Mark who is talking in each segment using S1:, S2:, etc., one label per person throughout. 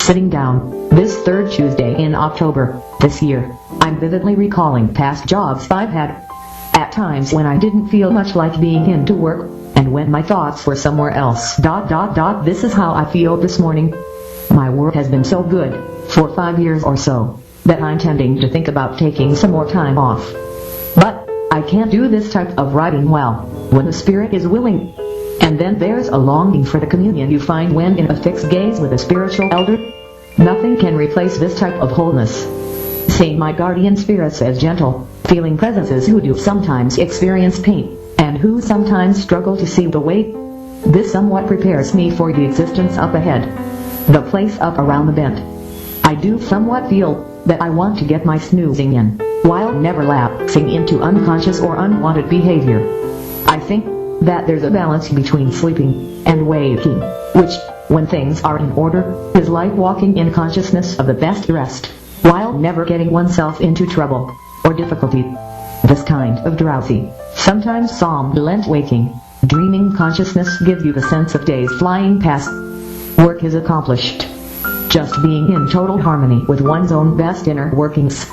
S1: Sitting down, this third Tuesday in October, this year, I'm vividly recalling past jobs I've had. At times when I didn't feel much like being into work, and when my thoughts were somewhere else. This is how I feel this morning. My work has been so good, for 5 years or so, that I'm tending to think about taking some more time off. But I can't do this type of writing well when the spirit is willing. And then there's a longing for the communion you find when in a fixed gaze with a spiritual elder. Nothing can replace this type of wholeness. Seeing my guardian spirits as gentle, feeling presences who do sometimes experience pain, and who sometimes struggle to see the way. This somewhat prepares me for the existence up ahead. The place up around the bend. I do somewhat feel that I want to get my snoozing in, while never lapsing into unconscious or unwanted behavior. I think that there's a balance between sleeping and waking, which, when things are in order, is like walking in consciousness of the best rest, while never getting oneself into trouble or difficulty. This kind of drowsy, sometimes somnolent waking, dreaming consciousness gives you the sense of days flying past. Work is accomplished. Just being in total harmony with one's own best inner workings.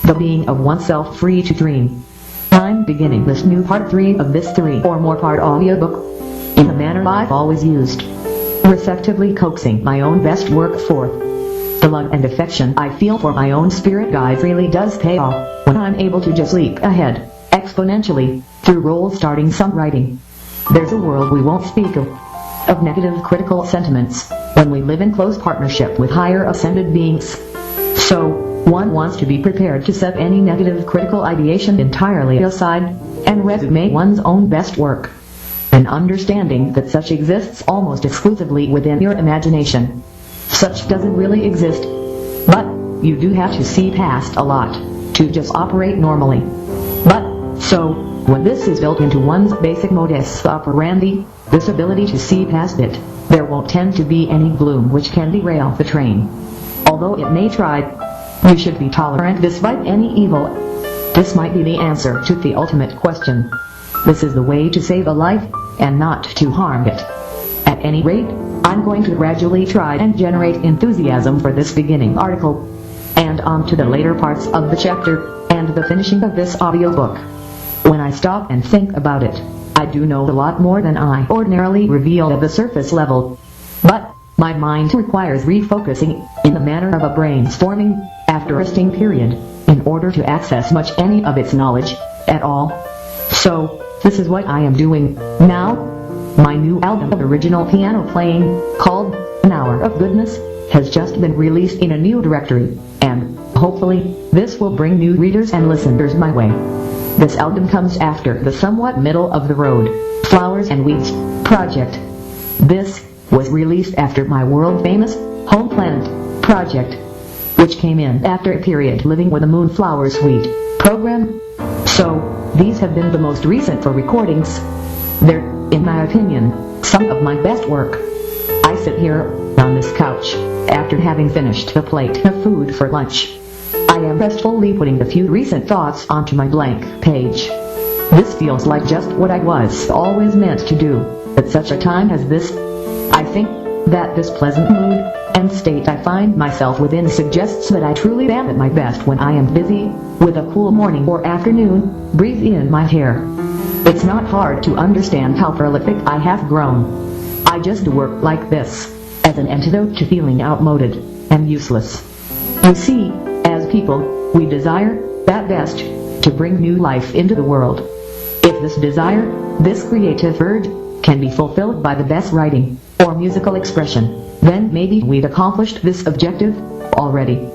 S1: The being of oneself free to dream. I'm beginning this new part 3 of this 3 or more part audiobook in the manner I've always used. Receptively coaxing my own best work forth. The love and affection I feel for my own spirit guide really does pay off when I'm able to just leap ahead, exponentially, through role starting some writing. There's a world we won't speak of negative critical sentiments, when we live in close partnership with higher ascended beings. So, one wants to be prepared to set any negative critical ideation entirely aside, and resume one's own best work. An understanding that such exists almost exclusively within your imagination. Such doesn't really exist. But, you do have to see past a lot, to just operate normally. But, so, when this is built into one's basic modus operandi, this ability to see past it, there won't tend to be any gloom which can derail the train. Although it may try, you should be tolerant despite any evil. This might be the answer to the ultimate question. This is the way to save a life, and not to harm it. At any rate, I'm going to gradually try and generate enthusiasm for this beginning article, and on to the later parts of the chapter, and the finishing of this audiobook. When I stop and think about it, I do know a lot more than I ordinarily reveal at the surface level. But, my mind requires refocusing, in the manner of a brainstorming, after a resting period, in order to access much any of its knowledge, at all. So, this is what I am doing, now. My new album of original piano playing, called An Hour of Goodness, has just been released in a new directory, and, hopefully, this will bring new readers and listeners my way. This album comes after the somewhat middle-of-the-road, Flowers and Weeds, project. This was released after my world-famous, Home Planet, project, which came in after a period living with a Moonflower Suite program. So, these have been the most recent for recordings. They're, in my opinion, some of my best work. I sit here, on this couch, after having finished a plate of food for lunch. I am restfully putting a few recent thoughts onto my blank page. This feels like just what I was always meant to do, at such a time as this. I think that this pleasant mood and state I find myself within suggests that I truly am at my best when I am busy, with a cool morning or afternoon, breeze in my hair. It's not hard to understand how prolific I have grown. I just work like this, as an antidote to feeling outmoded and useless. You see, as people, we desire, at best, to bring new life into the world. If this desire, this creative urge, can be fulfilled by the best writing, or musical expression, then maybe we've accomplished this objective, already.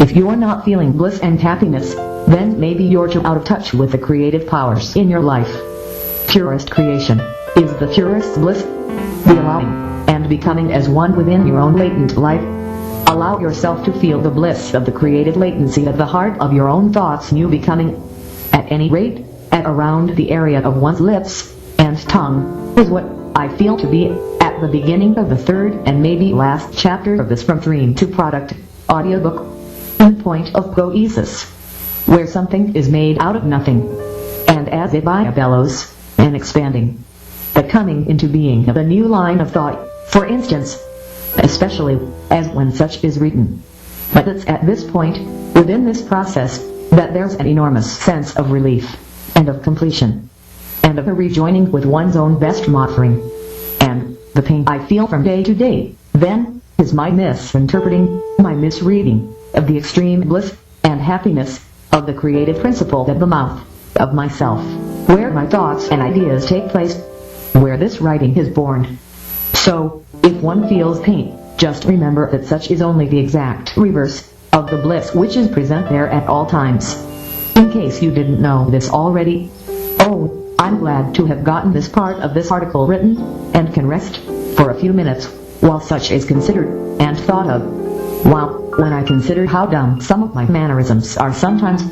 S1: If you're not feeling bliss and happiness, then maybe you're too out of touch with the creative powers in your life. Purest creation is the purest bliss. The allowing, and becoming as one within your own latent life. Allow yourself to feel the bliss of the creative latency of the heart of your own thoughts new becoming. At any rate, at around the area of one's lips and tongue, is what I feel to be at the beginning of the third and maybe last chapter of this From Dream to Product audiobook. In point of poesis, where something is made out of nothing, and as it by bellows, and expanding. The coming into being of a new line of thought, for instance. especially as when such is written. But it's at this point, within this process, that there's an enormous sense of relief, and of completion, and of a rejoining with one's own best offering. And the pain I feel from day to day, then, is my misinterpreting, my misreading, of the extreme bliss and happiness of the creative principle at the mouth of myself, where my thoughts and ideas take place, where this writing is born. So, if one feels pain, just remember that such is only the exact reverse of the bliss which is present there at all times. In case you didn't know this already. Oh, I'm glad to have gotten this part of this article written, and can rest for a few minutes while such is considered and thought of. Wow, when I consider how dumb some of my mannerisms are sometimes.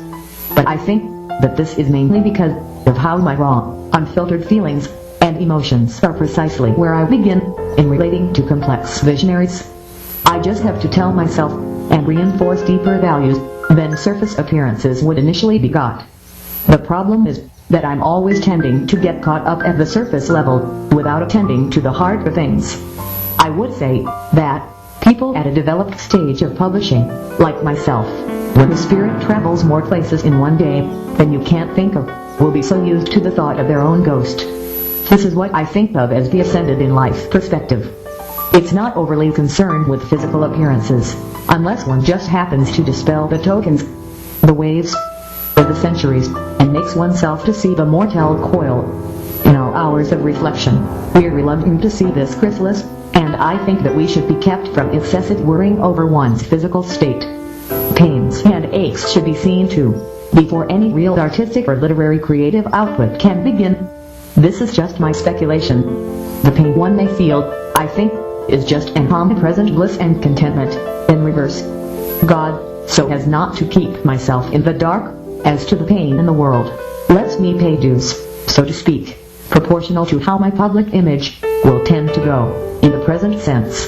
S1: But I think that this is mainly because of how my raw, unfiltered feelings and emotions are precisely where I begin in relating to complex visionaries. I just have to tell myself and reinforce deeper values than surface appearances would initially begot. The problem is that I'm always tending to get caught up at the surface level without attending to the heart of things. I would say that people at a developed stage of publishing, like myself, when the spirit travels more places in one day than you can't think of, will be so used to the thought of their own ghost. This is what I think of as the ascended in life perspective. It's not overly concerned with physical appearances, unless one just happens to dispel the tokens, the waves, or the centuries, and makes oneself to see the mortal coil. In our hours of reflection, we're reluctant to see this chrysalis, and I think that we should be kept from excessive worrying over one's physical state. Pains and aches should be seen to, before any real artistic or literary creative output can begin. This is just my speculation. The pain one may feel, I think, is just an omnipresent bliss and contentment, in reverse. God, so as not to keep myself in the dark, as to the pain in the world, lets me pay dues, so to speak, proportional to how my public image will tend to go, in the present sense.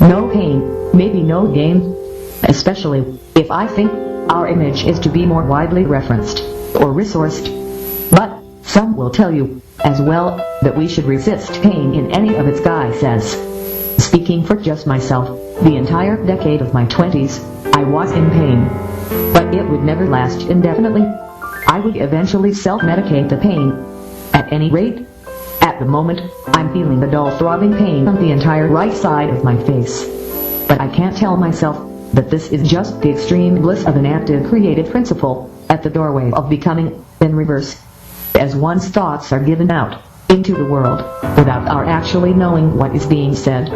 S1: No pain, maybe no gain, especially if I think our image is to be more widely referenced, or resourced. But some will tell you, as well, that we should resist pain in any of its guises. Speaking for just myself, the entire decade of my 20s, I was in pain. But it would never last indefinitely. I would eventually self-medicate the pain. At any rate, at the moment, I'm feeling the dull throbbing pain on the entire right side of my face. But I can't tell myself that this is just the extreme bliss of an active creative principle at the doorway of becoming, in reverse, as one's thoughts are given out into the world, without our actually knowing what is being said.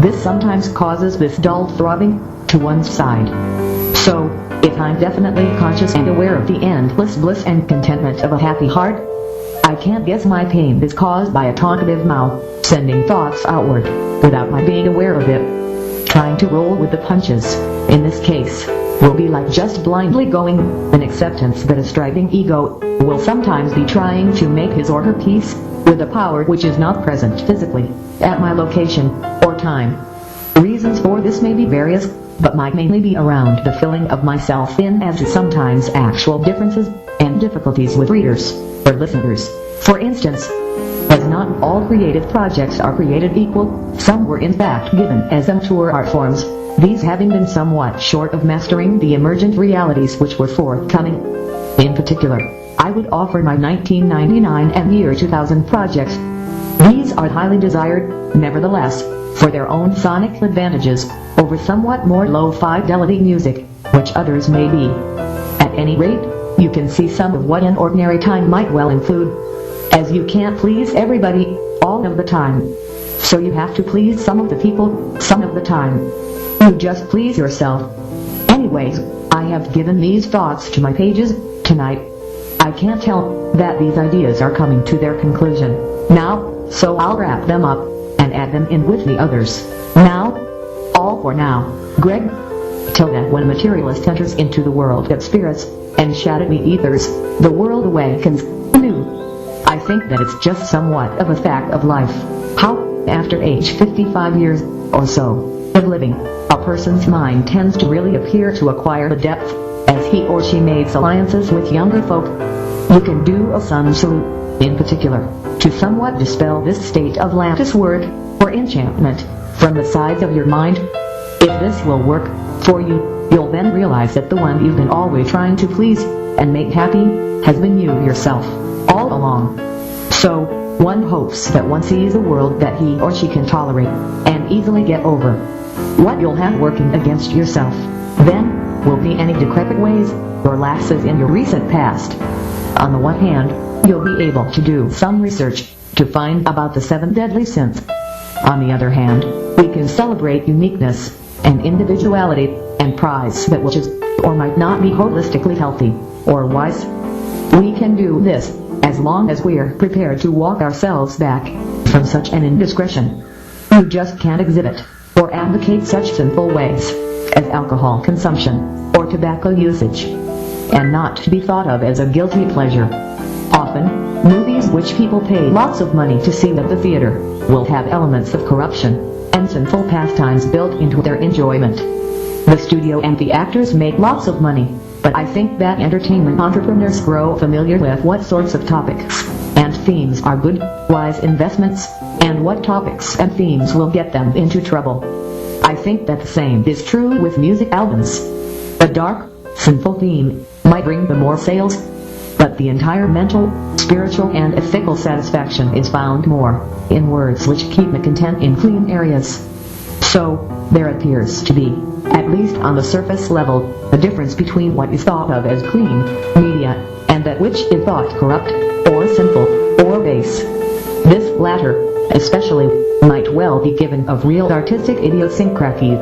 S1: This sometimes causes this dull throbbing to one's side. So, if I'm definitely conscious and aware of the endless bliss and contentment of a happy heart, I can't guess my pain is caused by a talkative mouth, sending thoughts outward, without my being aware of it. Trying to roll with the punches, in this case, will be like just blindly going, an acceptance that a striving ego will sometimes be trying to make his or her peace with a power which is not present physically, at my location, or time. Reasons for this may be various, but might mainly be around the filling of myself in as to sometimes actual differences and difficulties with readers, or listeners. For instance, as not all creative projects are created equal, some were in fact given as amateur art forms, these having been somewhat short of mastering the emergent realities which were forthcoming. In particular, I would offer my 1999 and year 2000 projects. These are highly desired, nevertheless, for their own sonic advantages, over somewhat more low-fidelity music, which others may be. At any rate, you can see some of what an ordinary time might well include. As you can't please everybody, all of the time. So you have to please some of the people, some of the time. You just please yourself. Anyways, I have given these thoughts to my pages, tonight. I can't tell that these ideas are coming to their conclusion now, so I'll wrap them up, and add them in with the others. Now, all for now, Greg. Till then, when a materialist enters into the world of spirits and shadowy ethers, the world awakens anew. I think that it's just somewhat of a fact of life, how, after age 55 years, or so, of living, a person's mind tends to really appear to acquire a depth, as he or she makes alliances with younger folk. You can do a sun salute, in particular, to somewhat dispel this state of lattice work, or enchantment, from the sides of your mind. If this will work for you, you'll then realize that the one you've been always trying to please and make happy has been you yourself all along. So, one hopes that one sees a world that he or she can tolerate and easily get over. What you'll have working against yourself then will be any decrepit ways or lapses in your recent past. On the one hand, you'll be able to do some research to find about the 7 deadly sins. On the other hand, we can celebrate uniqueness and individuality and prize that which is or might not be holistically healthy or wise. We can do this as long as we're prepared to walk ourselves back from such an indiscretion. You just can't exhibit or advocate such sinful ways as alcohol consumption or tobacco usage, and not to be thought of as a guilty pleasure. Often, movies which people pay lots of money to see at the theater will have elements of corruption and sinful pastimes built into their enjoyment. The studio and the actors make lots of money, but I think that entertainment entrepreneurs grow familiar with what sorts of topics and themes are good, wise investments, and what topics and themes will get them into trouble. I think that the same is true with music albums. A dark, sinful theme might bring the more sales, but the entire mental, spiritual and ethical satisfaction is found more in words which keep me content in clean areas. So, there appears to be, at least on the surface level, a difference between what is thought of as clean media and that which is thought corrupt, or sinful, or base. This latter, especially, might well be given of real artistic idiosyncrasy.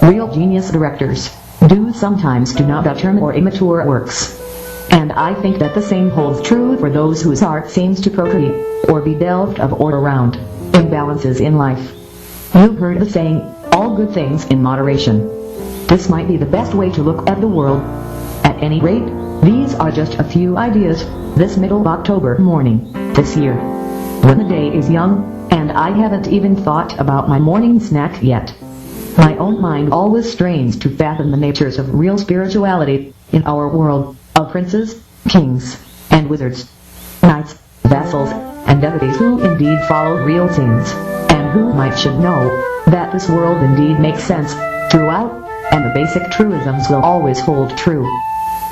S1: Real genius directors do sometimes do not determine or immature works. And I think that the same holds true for those whose art seems to procreate, or be delved of or around, imbalances in life. You've heard the saying, all good things in moderation. This might be the best way to look at the world. At any rate, these are just a few ideas, this middle of October morning, this year. When the day is young, and I haven't even thought about my morning snack yet. My own mind always strains to fathom the natures of real spirituality in our world, of princes, kings, and wizards, knights, vassals, and devotees who indeed follow real things, and who might should know that this world indeed makes sense throughout, and the basic truisms will always hold true.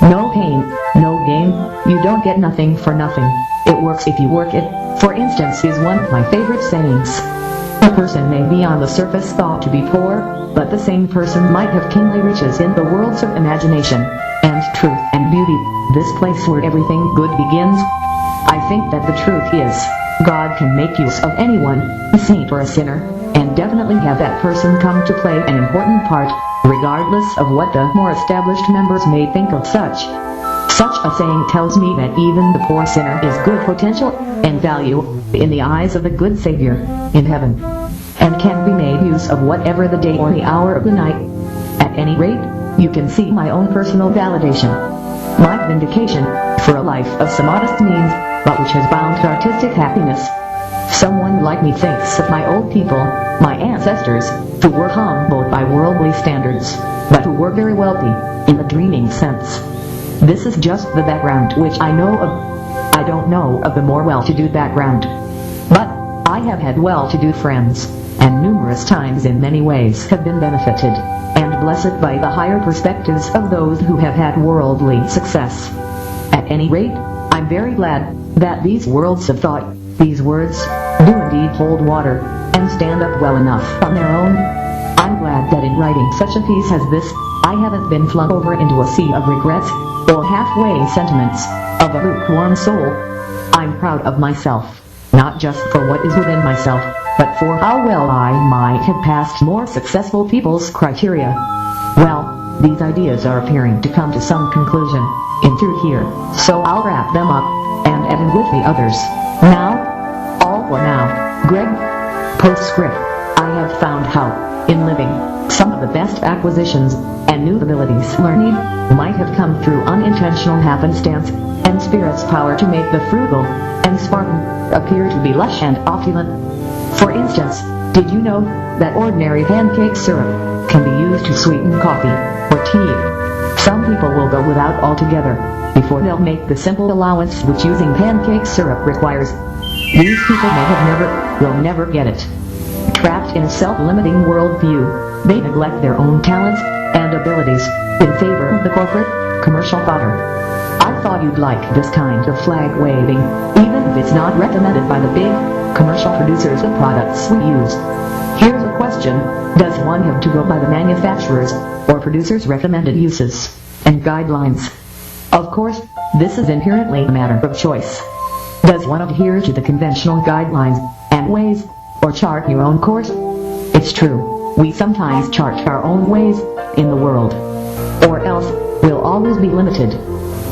S1: No pain, no gain, you don't get nothing for nothing. It works if you work it, for instance, is one of my favorite sayings. A person may be on the surface thought to be poor, but the same person might have kingly riches in the worlds of imagination, and truth and beauty, this place where everything good begins. I think that the truth is, God can make use of anyone, a saint or a sinner, and definitely have that person come to play an important part, regardless of what the more established members may think of such. Such a saying tells me that even the poor sinner is good potential and value in the eyes of the good Savior in heaven, and can be made use of whatever the day or the hour of the night. At any rate, you can see my own personal validation, my vindication, for a life of some modest means, but which has bound to artistic happiness. Someone like me thinks of my old people, my ancestors, who were humbled by worldly standards, but who were very wealthy, in the dreaming sense. This is just the background which I know of. I don't know of the more well-to-do background. But I have had well-to-do friends, and numerous times in many ways have been benefited and blessed by the higher perspectives of those who have had worldly success. At any rate, I'm very glad that these worlds of thought, these words, do indeed hold water, and stand up well enough on their own. I'm glad that in writing such a piece as this, I haven't been flung over into a sea of regrets, or halfway sentiments, of a lukewarm soul. I'm proud of myself, not just for what is within myself, but for how well I might have passed more successful people's criteria. Well, these ideas are appearing to come to some conclusion, in through here, so I'll wrap them up, and edit with the others. Now, all for now, Greg. Postscript. I have found how, in living, some of the best acquisitions, and new abilities learned, might have come through unintentional happenstance, and spirit's power to make the frugal and Spartan appear to be lush and opulent. For instance, did you know that ordinary pancake syrup can be used to sweeten coffee or tea? Some people will go without altogether before they'll make the simple allowance which using pancake syrup requires. These people may have will never get it. Trapped in a self-limiting worldview, they neglect their own talents and abilities in favor of the corporate, commercial fodder. I thought you'd like this kind of flag waving, even if it's not recommended by the big, commercial producers of products we use. Here's a question: does one have to go by the manufacturers or producers' recommended uses and guidelines? Of course, this is inherently a matter of choice. Does one adhere to the conventional guidelines and ways, or chart your own course? It's true, we sometimes chart our own ways in the world. Or else, we'll always be limited.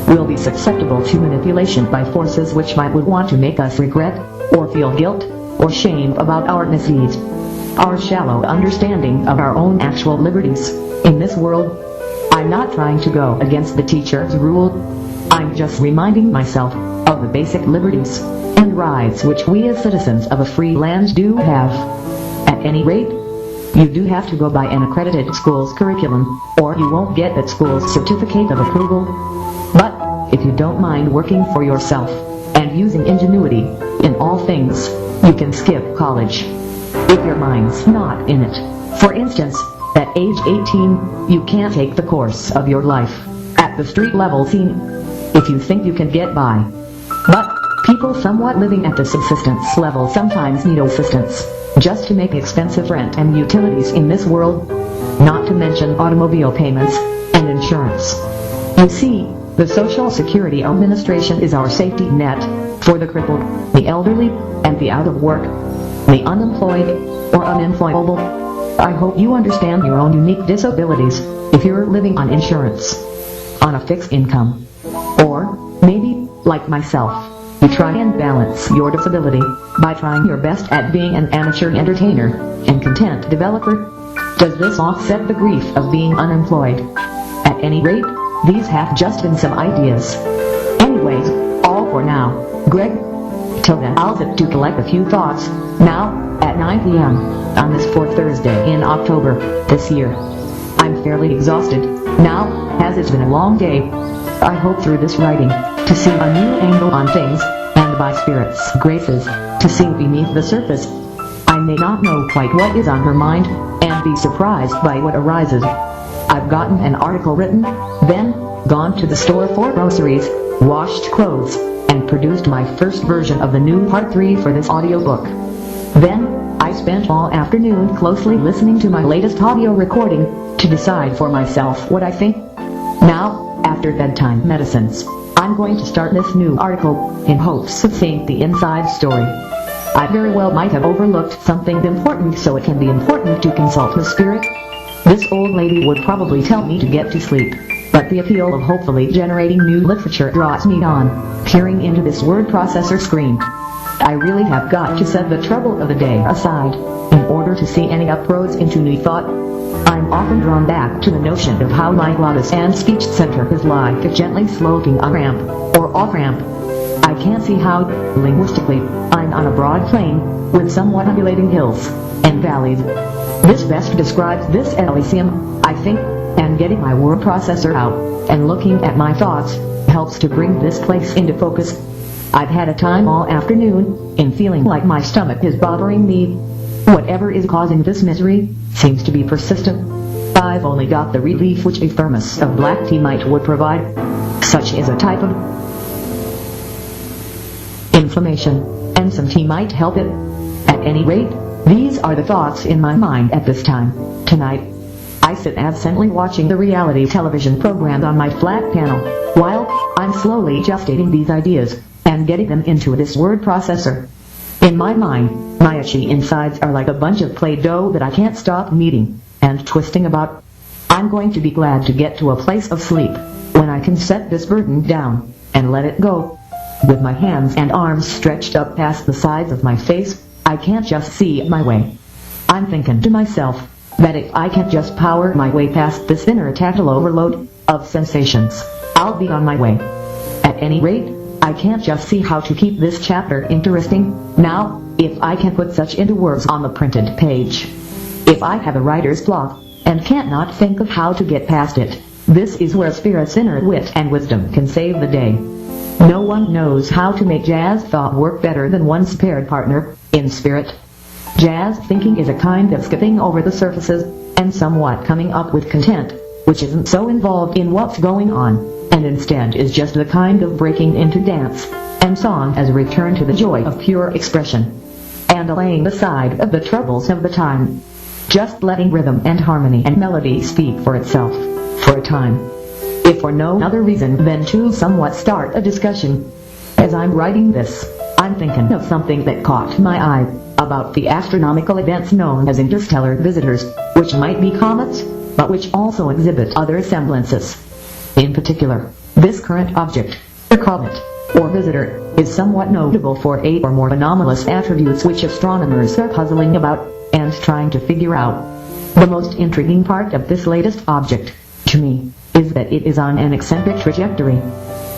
S1: We'll be susceptible to manipulation by forces which might would want to make us regret, or feel guilt, or shame about our misdeeds. Our shallow understanding of our own actual liberties in this world. I'm not trying to go against the teacher's rule. I'm just reminding myself of the basic liberties and rights which we as citizens of a free land do have. At any rate, you do have to go by an accredited school's curriculum, or you won't get that school's certificate of approval. But, if you don't mind working for yourself, and using ingenuity in all things, you can skip college. If your mind's not in it. For instance, at age 18, you can't take the course of your life at the street level scene if you think you can get by. But, people somewhat living at the subsistence level sometimes need assistance just to make expensive rent and utilities in this world, not to mention automobile payments and insurance. You see, the Social Security Administration is our safety net for the crippled, the elderly, and the out of work, the unemployed, or unemployable. I hope you understand your own unique disabilities if you're living on insurance, on a fixed income. Or, maybe, like myself, you try and balance your disability by trying your best at being an amateur entertainer and content developer. Does this offset the grief of being unemployed? At any rate, these have just been some ideas. Anyways, all for now, Greg. Till then, I'll sit to collect a few thoughts, now, at 9 p.m., on this 4th Thursday in October, this year. I'm fairly exhausted, now, as it's been a long day. I hope through this writing, to see a new angle on things, and by Spirit's graces, to see beneath the surface. I may not know quite what is on her mind, and be surprised by what arises. I've gotten an article written, then, gone to the store for groceries, washed clothes, and produced my first version of the new Part 3 for this audiobook. Then, I spent all afternoon closely listening to my latest audio recording, to decide for myself what I think. Now, after bedtime medicines, I'm going to start this new article, in hopes of seeing the inside story. I very well might have overlooked something important, so it can be important to consult the Spirit. This old lady would probably tell me to get to sleep, but the appeal of hopefully generating new literature draws me on, peering into this word processor screen. I really have got to set the trouble of the day aside, in order to see any uproads into new thought. I'm often drawn back to the notion of how my glottis and speech center is like a gently sloping on-ramp, or off-ramp. I can't see how, linguistically, I'm on a broad plain, with somewhat undulating hills and valleys. This best describes this Elysium, I think, and getting my word processor out, and looking at my thoughts, helps to bring this place into focus. I've had a time all afternoon, in feeling like my stomach is bothering me. Whatever is causing this misery, seems to be persistent. I've only got the relief which a thermos of black tea would provide. Such is a type of inflammation, and some tea might help it. At any rate, these are the thoughts in my mind at this time. Tonight, I sit absently watching the reality television program on my flat panel, while I'm slowly gestating these ideas, and getting them into this word processor. In my mind, my itchy insides are like a bunch of Play-Doh that I can't stop kneading and twisting about. I'm going to be glad to get to a place of sleep, when I can set this burden down, and let it go. With my hands and arms stretched up past the sides of my face, I can't just see my way. I'm thinking to myself, that if I can't just power my way past this inner tactile overload of sensations, I'll be on my way. At any rate, I can't just see how to keep this chapter interesting, now, if I can put such into words on the printed page. If I have a writer's block, and can't not think of how to get past it, this is where Spirit's inner wit and wisdom can save the day. No one knows how to make jazz thought work better than one's paired partner, in spirit. Jazz thinking is a kind of skipping over the surfaces, and somewhat coming up with content, which isn't so involved in what's going on, and instead is just the kind of breaking into dance and song as a return to the joy of pure expression, and a laying aside of the troubles of the time. Just letting rhythm and harmony and melody speak for itself, for a time. If for no other reason than to somewhat start a discussion. As I'm writing this, I'm thinking of something that caught my eye about the astronomical events known as interstellar visitors, which might be comets, but which also exhibit other semblances. In particular, this current object, or comet, or visitor, is somewhat notable for 8 or more anomalous attributes which astronomers are puzzling about and trying to figure out. The most intriguing part of this latest object, to me, is that it is on an eccentric trajectory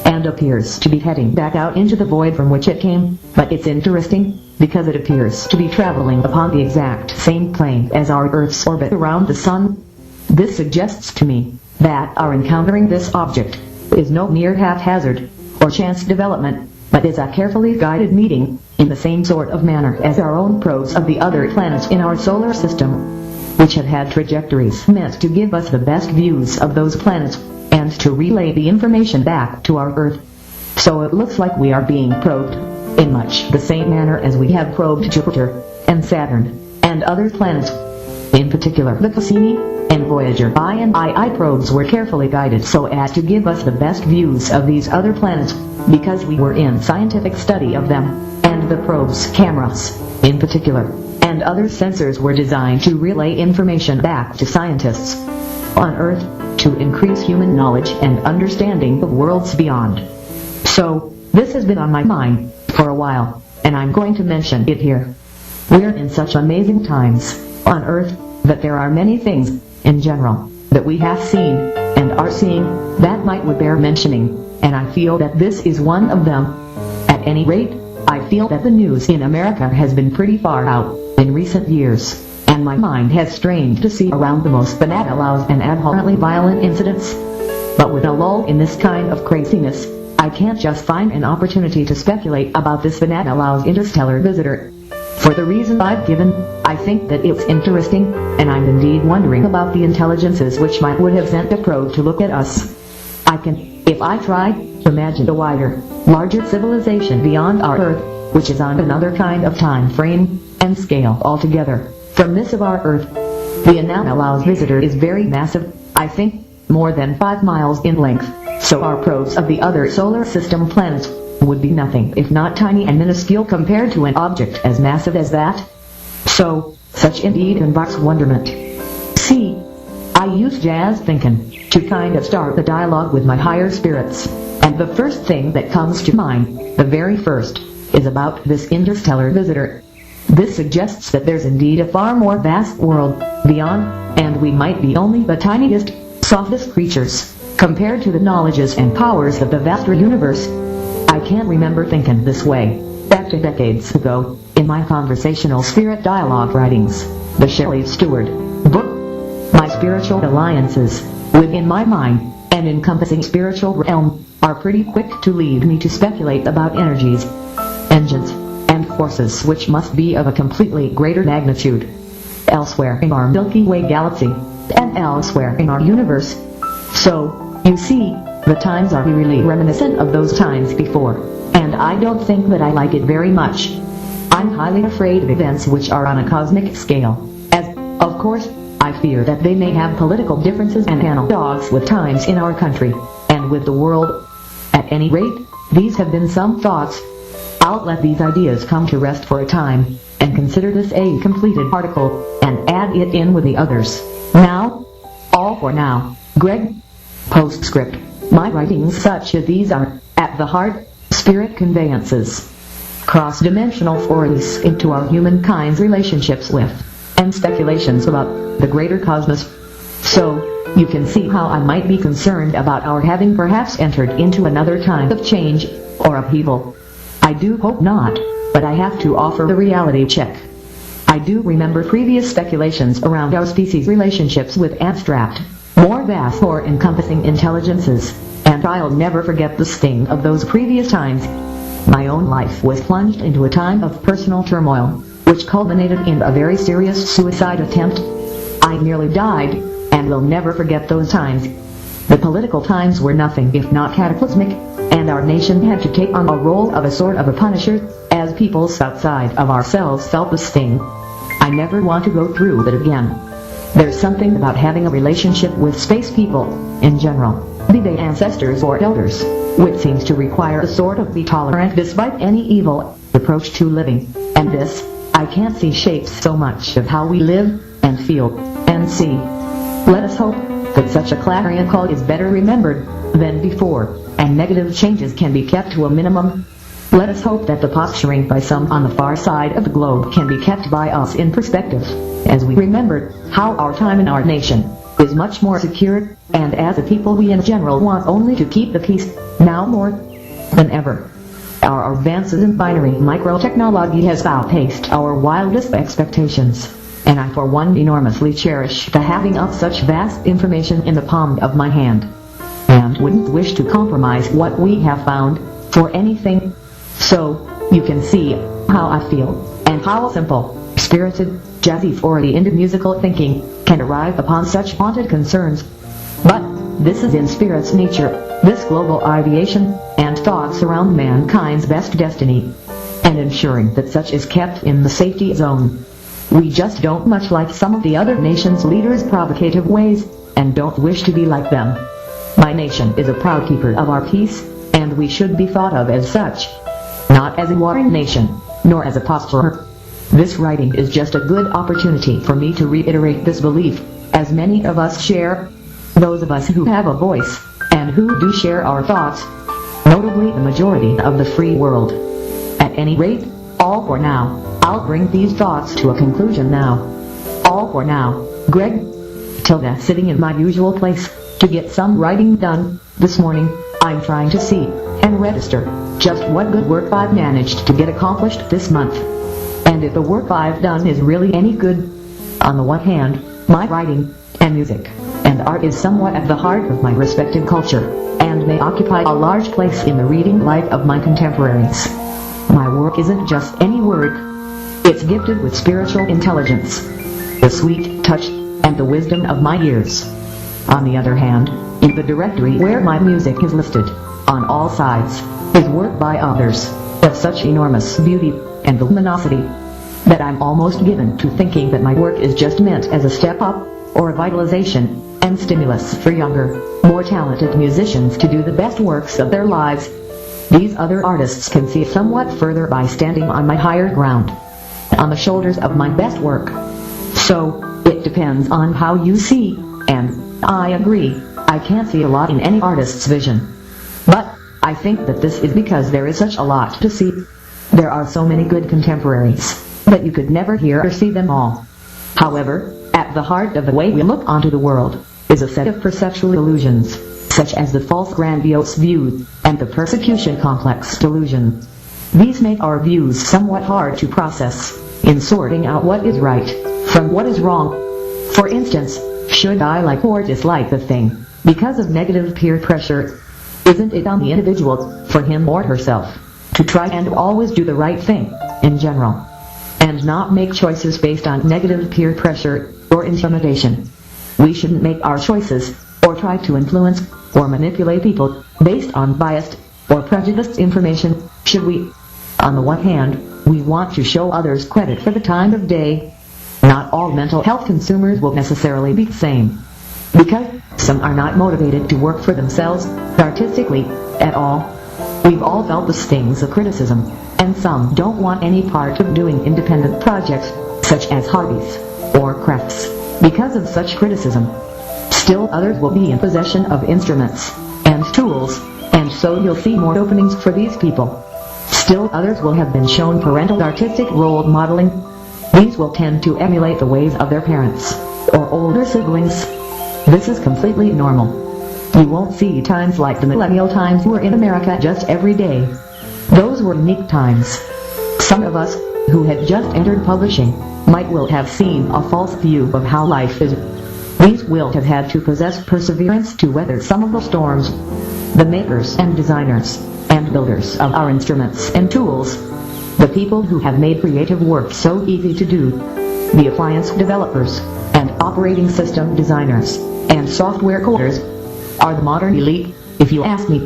S1: and appears to be heading back out into the void from which it came, but it's interesting because it appears to be traveling upon the exact same plane as our Earth's orbit around the Sun. This suggests to me that our encountering this object is no mere haphazard or chance development, but is a carefully guided meeting, in the same sort of manner as our own probes of the other planets in our solar system, which have had trajectories meant to give us the best views of those planets, and to relay the information back to our Earth. So it looks like we are being probed, in much the same manner as we have probed Jupiter, and Saturn, and other planets. In particular, the Cassini and Voyager I and II probes were carefully guided so as to give us the best views of these other planets, because we were in scientific study of them, and the probe's cameras, in particular, and other sensors were designed to relay information back to scientists on Earth, to increase human knowledge and understanding of worlds beyond. So, this has been on my mind for a while, and I'm going to mention it here. We're in such amazing times on Earth that there are many things, in general, that we have seen and are seeing that might bear mentioning, and I feel that this is one of them. At any rate, I feel that the news in America has been pretty far out in recent years, and my mind has strained to see around the most banal and abhorrently violent incidents. But with a lull in this kind of craziness, I can't just find an opportunity to speculate about this banal interstellar visitor. For the reason I've given, I think that it's interesting, and I'm indeed wondering about the intelligences which might would have sent a probe to look at us. I can, if I tried, imagine a wider, larger civilization beyond our Earth, which is on another kind of time frame and scale altogether from this of our Earth. The anomalous visitor is very massive, I think, more than 5 miles in length, so our probes of the other solar system planets would be nothing if not tiny and minuscule compared to an object as massive as that. So, such indeed invokes wonderment. See, I use jazz thinking to kind of start the dialogue with my higher spirits, and the first thing that comes to mind, the very first, is about this interstellar visitor. This suggests that there's indeed a far more vast world beyond, and we might be only the tiniest, softest creatures, compared to the knowledges and powers of the vaster universe. I can't remember thinking this way back to decades ago, in my conversational spirit dialogue writings, the Shelley Stewart book. My spiritual alliances, within my mind, and encompassing spiritual realm, are pretty quick to lead me to speculate about energies, engines, and forces which must be of a completely greater magnitude elsewhere in our Milky Way galaxy, and elsewhere in our universe. So, you see, the times are really reminiscent of those times before, and I don't think that I like it very much. I'm highly afraid of events which are on a cosmic scale, as, of course, I fear that they may have political differences and analogs with times in our country, and with the world. At any rate, these have been some thoughts. I'll let these ideas come to rest for a time, and consider this a completed article, and add it in with the others. Now, all for now, Greg. Postscript. My writings such as these are, at the heart, spirit conveyances. Cross-dimensional forays into our humankind's relationships with, and speculations about, the greater cosmos. So, you can see how I might be concerned about our having perhaps entered into another time of change, or upheaval. I do hope not, but I have to offer the reality check. I do remember previous speculations around our species' relationships with abstract, more vast or encompassing intelligences, and I'll never forget the sting of those previous times. My own life was plunged into a time of personal turmoil, which culminated in a very serious suicide attempt. I nearly died, and will never forget those times. The political times were nothing if not cataclysmic, and our nation had to take on a role of a sort of a punisher, as peoples outside of ourselves felt the sting. I never want to go through it again. There's something about having a relationship with space people, in general, be they ancestors or elders, which seems to require a sort of be tolerant despite any evil approach to living, and this, I can't see, shapes so much of how we live, and feel, and see. Let us hope that such a clarion call is better remembered than before, and negative changes can be kept to a minimum. Let us hope that the posturing by some on the far side of the globe can be kept by us in perspective, as we remember how our time in our nation is much more secure, and as a people we in general want only to keep the peace, now more than ever. Our advances in binary microtechnology has outpaced our wildest expectations, and I for one enormously cherish the having of such vast information in the palm of my hand, and wouldn't wish to compromise what we have found for anything. So, you can see how I feel, and how simple, spirited, jazzy oriented musical thinking can arrive upon such haunted concerns. But this is in spirit's nature, this global ideation and thoughts around mankind's best destiny, and ensuring that such is kept in the safety zone. We just don't much like some of the other nations' leaders' provocative ways, and don't wish to be like them. My nation is a proud keeper of our peace, and we should be thought of as such, not as a warring nation, nor as a posturer. This writing is just a good opportunity for me to reiterate this belief, as many of us share, those of us who have a voice, and who do share our thoughts, notably the majority of the free world. At any rate, all for now. I'll bring these thoughts to a conclusion now. All for now, Greg. Tilda, sitting in my usual place, to get some writing done. This morning, I'm trying to see, and register, just what good work I've managed to get accomplished this month. And if the work I've done is really any good. On the one hand, my writing, and music, and art is somewhat at the heart of my respected culture, and may occupy a large place in the reading life of my contemporaries. My work isn't just any work. It's gifted with spiritual intelligence, the sweet touch, and the wisdom of my years. On the other hand, in the directory where my music is listed, on all sides, is work by others, of such enormous beauty and luminosity, that I'm almost given to thinking that my work is just meant as a step up, or a vitalization, and stimulus for younger, more talented musicians to do the best works of their lives. These other artists can see somewhat further by standing on my higher ground, on the shoulders of my best work. So, it depends on how you see, and I agree, I can't see a lot in any artist's vision. But I think that this is because there is such a lot to see. There are so many good contemporaries, that you could never hear or see them all. However, at the heart of the way we look onto the world, is a set of perceptual illusions, such as the false grandiose view, and the persecution complex delusion. These make our views somewhat hard to process, in sorting out what is right, from what is wrong. For instance, should I like or dislike the thing, because of negative peer pressure? Isn't it on the individual, for him or herself, to try and always do the right thing, in general, and not make choices based on negative peer pressure, or intimidation? We shouldn't make our choices, or try to influence, or manipulate people, based on biased, or prejudiced information, should we? On the one hand, we want to show others credit for the time of day. Not all mental health consumers will necessarily be the same, because some are not motivated to work for themselves, artistically, at all. We've all felt the stings of criticism, and some don't want any part of doing independent projects, such as hobbies, or crafts, because of such criticism. Still others will be in possession of instruments, and tools, and so you'll see more openings for these people. Still others will have been shown parental artistic role modeling. These will tend to emulate the ways of their parents, or older siblings. This is completely normal. You won't see times like the millennial times were in America just every day. Those were unique times. Some of us, who had just entered publishing, might well have seen a false view of how life is. These will have had to possess perseverance to weather some of the storms. The makers and designers, and builders of our instruments and tools, the people who have made creative work so easy to do, the appliance developers, and operating system designers, and software coders, are the modern elite, if you ask me.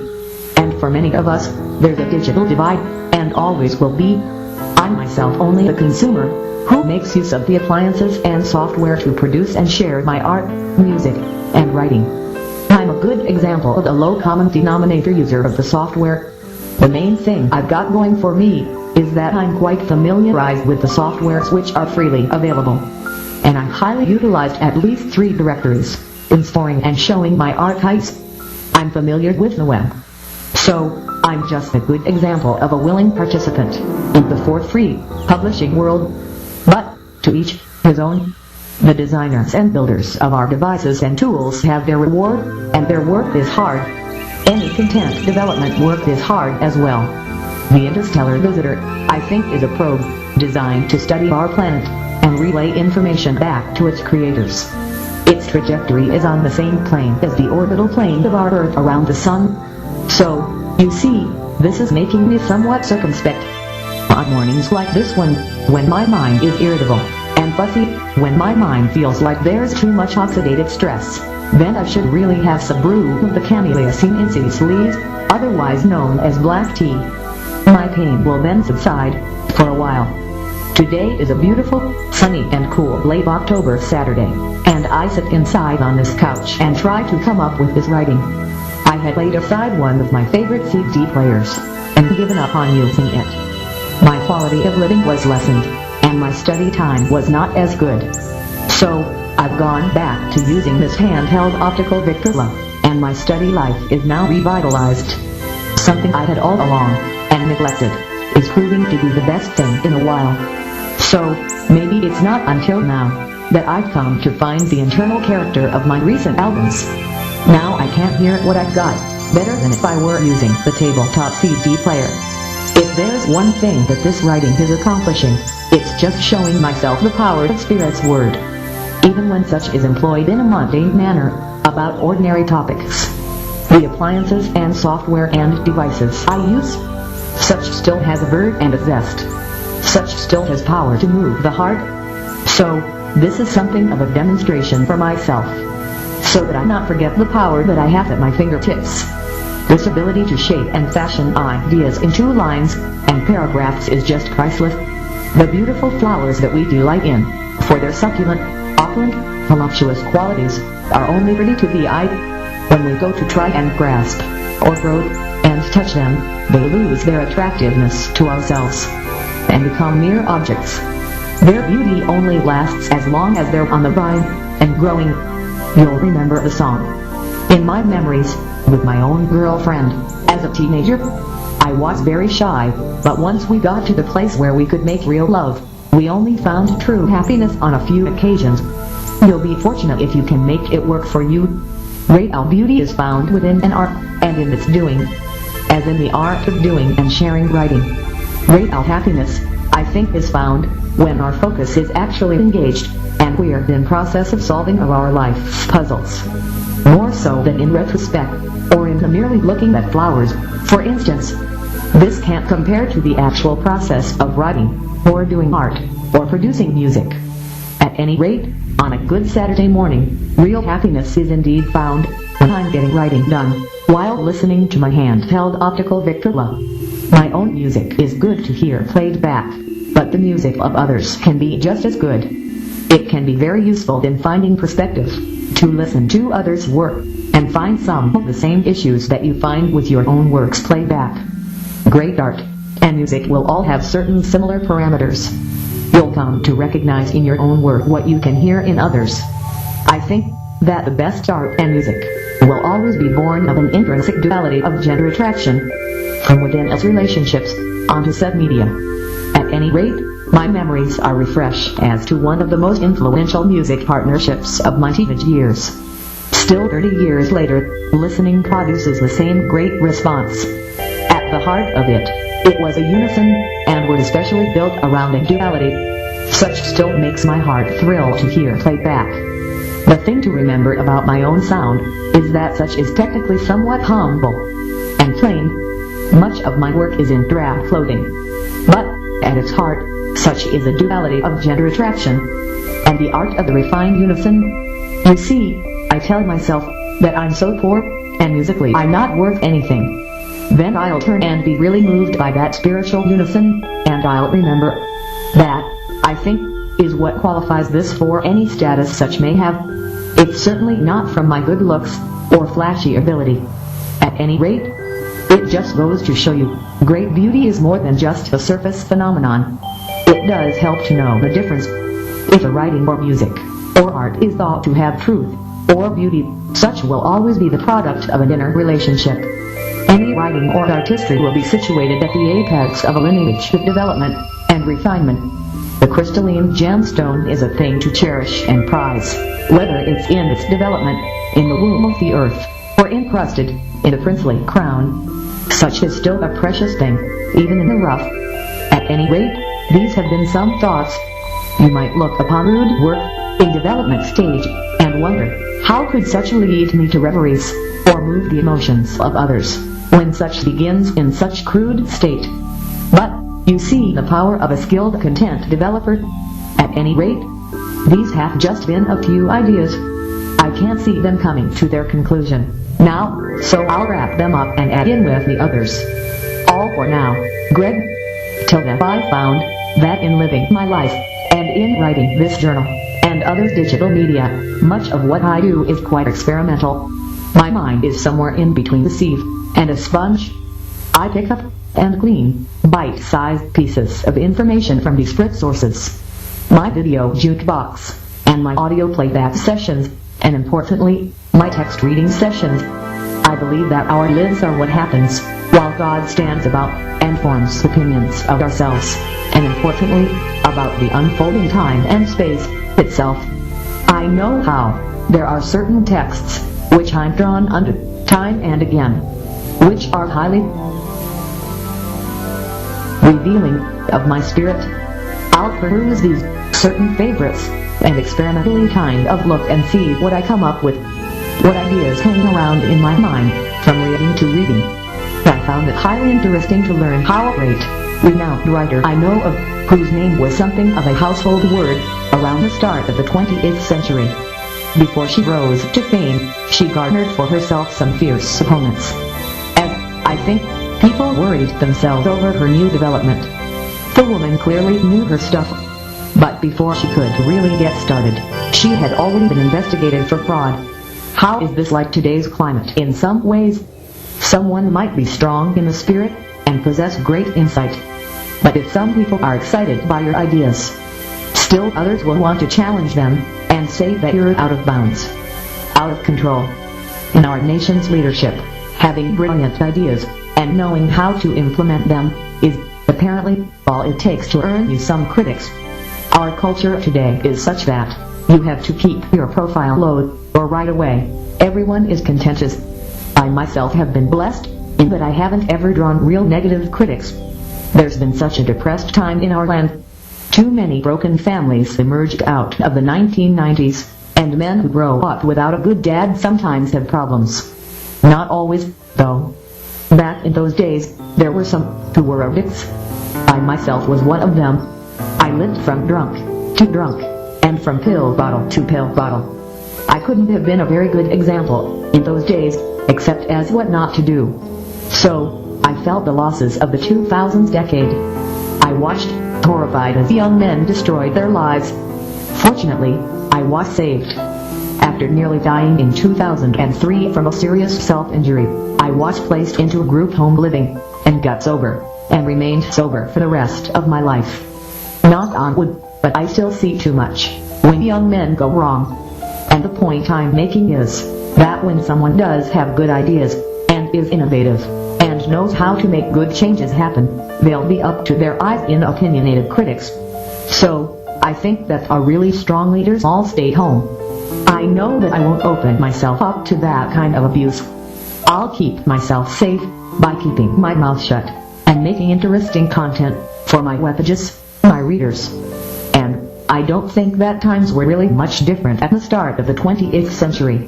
S1: And for many of us, there's a digital divide, and always will be. I'm myself only a consumer, who makes use of the appliances and software to produce and share my art, music, and writing. I'm a good example of a low common denominator user of the software. The main thing I've got going for me is that I'm quite familiarized with the softwares which are freely available. And I've highly utilized at least 3 directories, in storing and showing my archives. I'm familiar with the web. So, I'm just a good example of a willing participant in the for-free publishing world. But, to each his own. The designers and builders of our devices and tools have their reward, and their work is hard. Any content development work is hard as well. The Interstellar Visitor, I think, is a probe, designed to study our planet, and relay information back to its creators. Its trajectory is on the same plane as the orbital plane of our Earth around the Sun. So, you see, this is making me somewhat circumspect. On mornings like this one, when my mind is irritable and fussy, when my mind feels like there's too much oxidative stress, then I should really have some brew of the Camelliacine incis leaves, otherwise known as black tea. My pain will then subside, for a while. Today is a beautiful, sunny and cool late October Saturday, and I sit inside on this couch and try to come up with this writing. I had laid aside one of my favorite CD players, and given up on using it. My quality of living was lessened, and my study time was not as good. So, I've gone back to using this handheld optical Victrola, and my study life is now revitalized. Something I had all along, and neglected, is proving to be the best thing in a while. So, maybe it's not until now, that I've come to find the internal character of my recent albums. Now I can't hear what I've got, better than if I were using the tabletop CD player. If there's one thing that this writing is accomplishing, it's just showing myself the power of Spirit's word. Even when such is employed in a mundane manner, about ordinary topics. The appliances and software and devices I use, such still has a verve and a zest. Such still has power to move the heart. So, this is something of a demonstration for myself. So that I not forget the power that I have at my fingertips. This ability to shape and fashion ideas into lines and paragraphs is just priceless. The beautiful flowers that we delight in, for their succulent, opulent, voluptuous qualities, are only pretty to the eye. When we go to try and grasp, or probe, and touch them, they lose their attractiveness to ourselves, and become mere objects. Their beauty only lasts as long as they're on the vine, and growing. You'll remember the song. In my memories, with my own girlfriend, as a teenager, I was very shy, but once we got to the place where we could make real love, we only found true happiness on a few occasions. You'll be fortunate if you can make it work for you. Real beauty is found within an art, and in its doing, as in the art of doing and sharing writing. Real happiness, I think, is found when our focus is actually engaged, and we're in process of solving of our life's puzzles. More so than in retrospect, or in the merely looking at flowers, for instance. This can't compare to the actual process of writing, or doing art, or producing music. At any rate, on a good Saturday morning, real happiness is indeed found when I'm getting writing done, while listening to my handheld optical Victrola. My own music is good to hear played back, but the music of others can be just as good. It can be very useful in finding perspective, to listen to others' work, and find some of the same issues that you find with your own works played back. Great art and music will all have certain similar parameters. You'll come to recognize in your own work what you can hear in others. I think that the best art and music will always be born of an intrinsic duality of gender attraction, from within its relationships, onto said media. At any rate, my memories are refreshed as to one of the most influential music partnerships of my teenage years. Still 30 years later, listening produces the same great response. At the heart of it, it was a unison, and was especially built around a duality. Such still makes my heart thrill to hear played back. The thing to remember about my own sound is that such is technically somewhat humble and plain. Much of my work is in drab clothing. But, at its heart, such is the duality of gender attraction, and the art of the refined unison. You see, I tell myself that I'm so poor, and musically I'm not worth anything. Then I'll turn and be really moved by that spiritual unison, and I'll remember that, I think, is what qualifies this for any status such may have. It's certainly not from my good looks, or flashy ability. At any rate, it just goes to show you, great beauty is more than just a surface phenomenon. It does help to know the difference. If a writing or music, or art is thought to have truth, or beauty, such will always be the product of an inner relationship. Any writing or artistry will be situated at the apex of a lineage of development and refinement. The crystalline gemstone is a thing to cherish and prize, whether it's in its development, in the womb of the earth, or encrusted in a princely crown. Such is still a precious thing, even in the rough. At any rate, these have been some thoughts. You might look upon rude work, in development stage, and wonder, how could such lead me to reveries, or move the emotions of others, when such begins in such crude state? But, you see the power of a skilled content developer. At any rate, these have just been a few ideas. I can't see them coming to their conclusion now, so I'll wrap them up and add in with the others. All for now, Greg. Till then I found that in living my life, and in writing this journal, and other digital media, much of what I do is quite experimental. My mind is somewhere in between the sieve and a sponge. I pick up and glean bite-sized pieces of information from disparate sources. My video jukebox, and my audio playback sessions, and importantly, my text reading sessions. I believe that our lives are what happens, while God stands about and forms opinions of ourselves, and importantly, about the unfolding time and space itself. I know how there are certain texts which I'm drawn unto time and again, which are highly revealing of my spirit. I'll peruse these certain favorites and experimentally kind of look and see what I come up with, what ideas hang around in my mind from reading to reading. I found it highly interesting to learn how a great, renowned writer I know of, whose name was something of a household word around the start of the 20th century. Before she rose to fame, she garnered for herself some fierce opponents, as, I think, people worried themselves over her new development. The woman clearly knew her stuff, but before she could really get started, she had already been investigated for fraud. How is this like today's climate? In some ways, someone might be strong in the spirit and possess great insight, but if some people are excited by your ideas, still others will want to challenge them and say that you're out of bounds, out of control. In our nation's leadership, having brilliant ideas and knowing how to implement them is apparently all it takes to earn you some critics. Our culture today is such that you have to keep your profile low, or right away everyone is contentious. I myself have been blessed in that I haven't ever drawn real negative critics. There's been such a depressed time in our land. Too many broken families emerged out of the 1990s, and men who grow up without a good dad sometimes have problems. Not always, though. Back in those days, there were some who were addicts. I myself was one of them. I lived from drunk to drunk, and from pill bottle to pill bottle. I couldn't have been a very good example in those days, except as what not to do. So, I felt the losses of the 2000s decade. I watched, horrified as young men destroyed their lives. Fortunately, I was saved. After nearly dying in 2003 from a serious self-injury, I was placed into a group home living, and got sober, and remained sober for the rest of my life. Knock on wood, but I still see too much when young men go wrong. And the point I'm making is that when someone does have good ideas, and is innovative, and knows how to make good changes happen, they'll be up to their eyes in opinionated critics. So, I think that our really strong leaders all stay home. I know that I won't open myself up to that kind of abuse. I'll keep myself safe by keeping my mouth shut and making interesting content for my webpages, my readers. And I don't think that times were really much different at the start of the 20th century.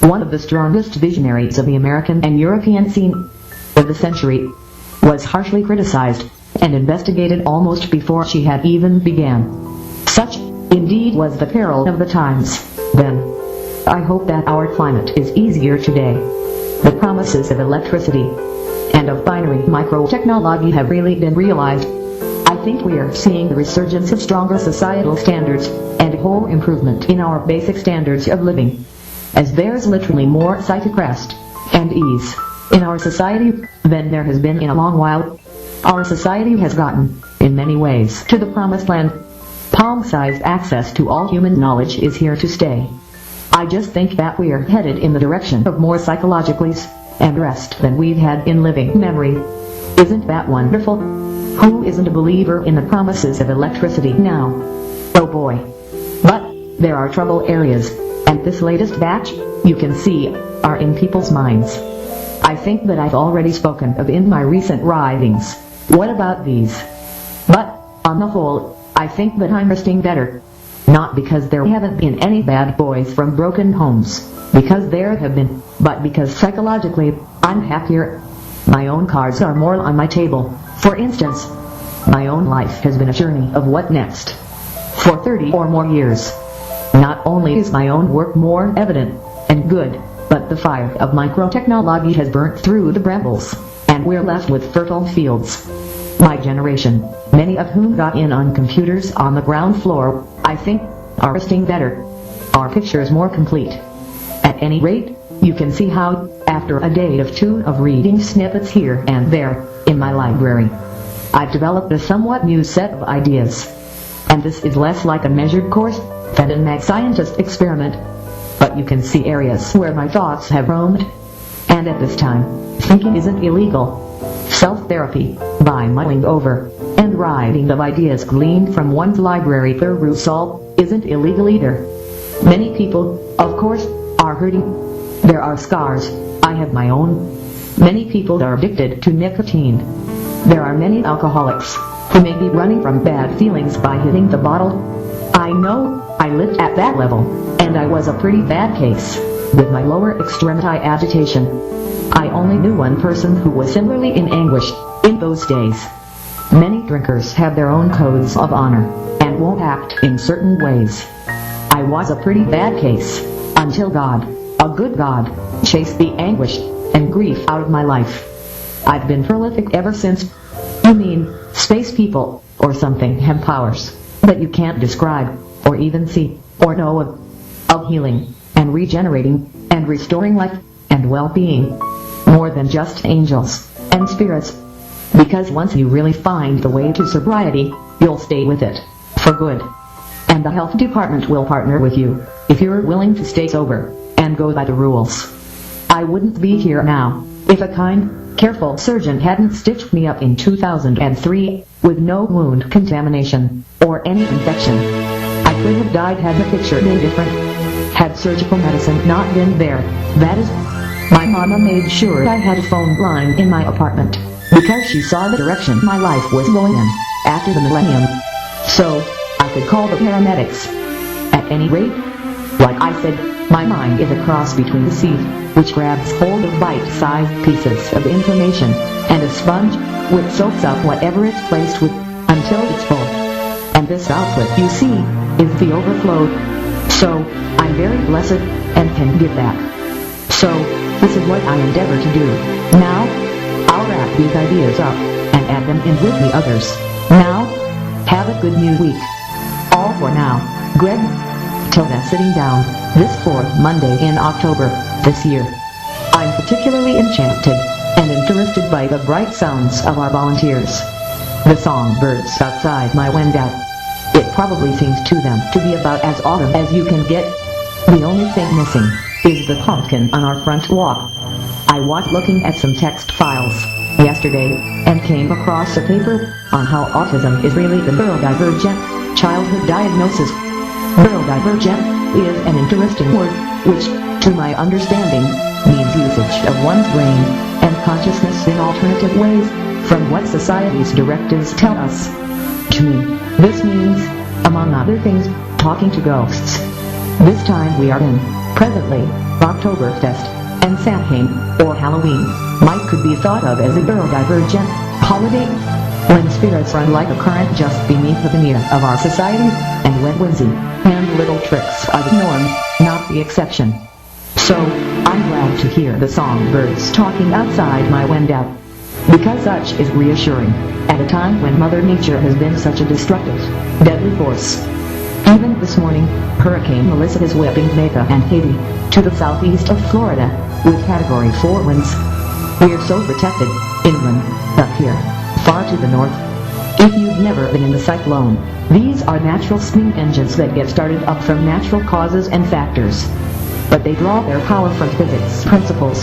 S1: One of the strongest visionaries of the American and European scene of the century was harshly criticized and investigated almost before she had even began. Such, indeed, was the peril of the times, then. I hope that our climate is easier today. The promises of electricity and of binary microtechnology have really been realized. I think we are seeing the resurgence of stronger societal standards, and a whole improvement in our basic standards of living. As there's literally more sight of rest and ease in our society than there has been in a long while. Our society has gotten, in many ways, to the promised land. Palm-sized access to all human knowledge is here to stay. I just think that we're headed in the direction of more psychologically and rest than we've had in living memory. Isn't that wonderful? Who isn't a believer in the promises of electricity now? Oh boy. But there are trouble areas, and this latest batch, you can see, are in people's minds. I think that I've already spoken of in my recent writings. What about these? But, on the whole, I think that I'm resting better. Not because there haven't been any bad boys from broken homes, because there have been, but because psychologically, I'm happier. My own cards are more on my table. For instance, my own life has been a journey of what next. For 30 or more years. Not only is my own work more evident and good, but the fire of microtechnology has burnt through the brambles, and we're left with fertile fields. My generation, many of whom got in on computers on the ground floor, I think, are resting better. Our picture is more complete. At any rate, you can see how, after a day or two of reading snippets here and there, in my library, I've developed a somewhat new set of ideas. And this is less like a measured course than a mad scientist experiment. But you can see areas where my thoughts have roamed. And at this time, thinking isn't illegal. Self-therapy, by mulling over and writing of ideas gleaned from one's library per Rousseau, isn't illegal either. Many people, of course, are hurting. There are scars. I have my own. Many people are addicted to nicotine. There are many alcoholics who may be running from bad feelings by hitting the bottle. I know, I lived at that level, and I was a pretty bad case, with my lower extremity agitation. I only knew one person who was similarly in anguish, in those days. Many drinkers have their own codes of honor, and won't act in certain ways. I was a pretty bad case, until God, a good God, chased the anguish and grief out of my life. I've been prolific ever since. You mean, space people, or something have powers that you can't describe, or even see, or know of healing, and regenerating, and restoring life, and well-being. More than just angels, and spirits. Because once you really find the way to sobriety, you'll stay with it, for good. And the health department will partner with you, if you're willing to stay sober, and go by the rules. I wouldn't be here now, if a kind, careful surgeon hadn't stitched me up in 2003, with no wound contamination, or any infection. I could have died had the picture been different. Had surgical medicine not been there, that is. My mama made sure I had a phone line in my apartment, because she saw the direction my life was going in, after the millennium. So, I could call the paramedics. At any rate, like I said, my mind is a cross between the sieve, which grabs hold of bite-sized pieces of information, and a sponge, which soaks up whatever it's placed with, until it's full. And this output, you see, is the overflow. So, I'm very blessed, and can give back. So, this is what I endeavor to do. Now, I'll wrap these ideas up, and add them in with the others. Now, have a good new week. All for now, Greg. Till then, sitting down, this fourth Monday in October, this year. I'm particularly enchanted and interested by the bright sounds of our volunteers. The songbirds outside my window. It probably seems to them to be about as autumn as you can get. The only thing missing is the pumpkin on our front walk. I was looking at some text files yesterday, and came across a paper on how autism is really the neurodivergent childhood diagnosis. Neurodivergent is an interesting word, which, to my understanding, means usage of one's brain and consciousness in alternative ways from what society's directives tell us. To me, this means, among other things, talking to ghosts. This time we are in, presently, Oktoberfest, and Samhain, or Halloween, could be thought of as a neurodivergent holiday. when spirits run like a current just beneath the veneer of our society, and when whimsy and little tricks are the norm, not the exception. So, I'm glad to hear the songbirds talking outside my window, because such is reassuring, at a time when Mother Nature has been such a destructive, deadly force. Even this morning, Hurricane Melissa is whipping Jamaica and Haiti to the southeast of Florida with Category 4 winds. We're so protected, inland, up here, far to the north. If you've never been in the cyclone, these are natural steam engines that get started up from natural causes and factors. But they draw their power from physics principles,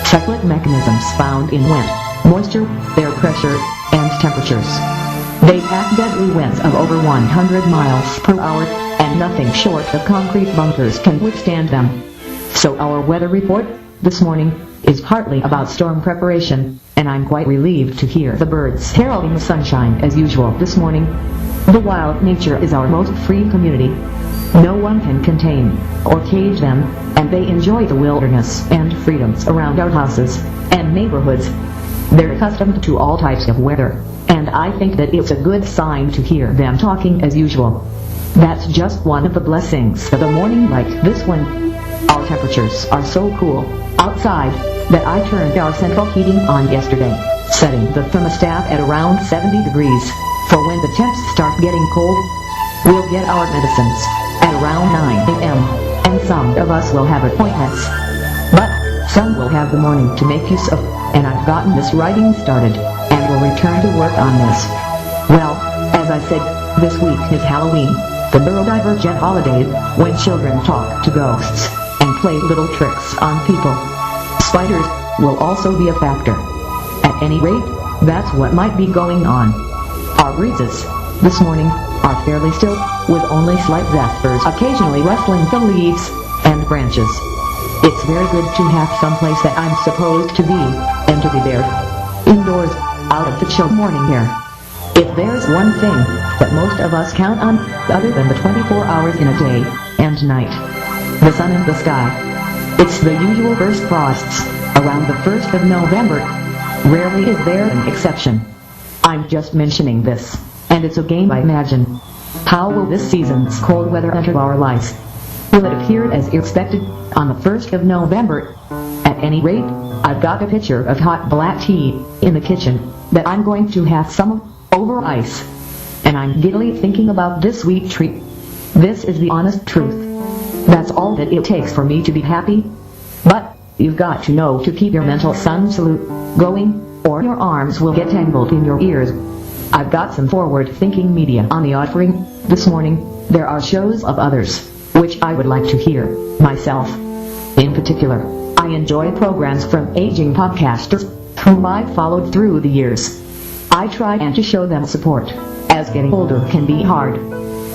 S1: cyclic mechanisms found in wind, moisture, air pressure, and temperatures. They pack deadly winds of over 100 miles per hour, and nothing short of concrete bunkers can withstand them. So our weather report this morning is partly about storm preparation, and I'm quite relieved to hear the birds heralding the sunshine as usual this morning. The wild nature is our most free community. No one can contain or cage them, and they enjoy the wilderness and freedoms around our houses and neighborhoods. They're accustomed to all types of weather, and I think that it's a good sign to hear them talking as usual. That's just one of the blessings of a morning like this one. Our temperatures are so cool outside that I turned our central heating on yesterday, setting the thermostat at around 70 degrees, for when the temps start getting cold. We'll get our medicines at around 9 a.m., and some of us will have appointments, but some will have the morning to make use of, and I've gotten this writing started, and will return to work on this. Well, as I said, this week is Halloween, the neurodivergent holiday when children talk to ghosts and play little tricks on people. Spiders will also be a factor. At any rate, that's what might be going on. Our breezes this morning are fairly still, with only slight zephyrs occasionally rustling the leaves and branches. It's very good to have someplace that I'm supposed to be, and to be there, indoors, out of the chill morning air. If there's one thing that most of us count on, other than the 24 hours in a day and night, the sun in the sky, it's the usual first frosts around the 1st of November. Rarely is there an exception. I'm just mentioning this, and it's a game I imagine. How will this season's cold weather enter our lives? Will it appear as expected on the 1st of November? At any rate, I've got a pitcher of hot black tea in the kitchen that I'm going to have some of over ice. And I'm giddily thinking about this sweet treat. This is the honest truth. That's all that it takes for me to be happy. But you've got to know to keep your mental sun salute going, or your arms will get tangled in your ears. I've got some forward-thinking media on the offering this morning. There are shows of others, which I would like to hear myself. In particular, I enjoy programs from aging podcasters whom I've followed through the years. I try and to show them support, as getting older can be hard.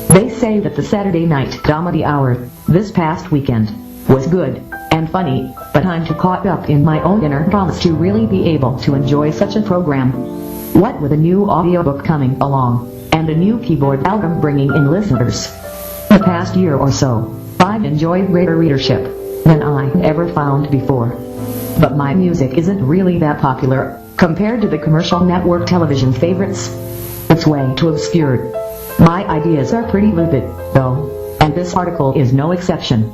S1: They say that the Saturday night comedy hour this past weekend was good and funny, but I'm too caught up in my own inner promise to really be able to enjoy such a program. What with a new audiobook coming along, and a new keyboard album bringing in listeners, the past year or so, I've enjoyed greater readership than I ever found before. But my music isn't really that popular compared to the commercial network television favorites. It's way too obscure. My ideas are pretty limited, though, and this article is no exception.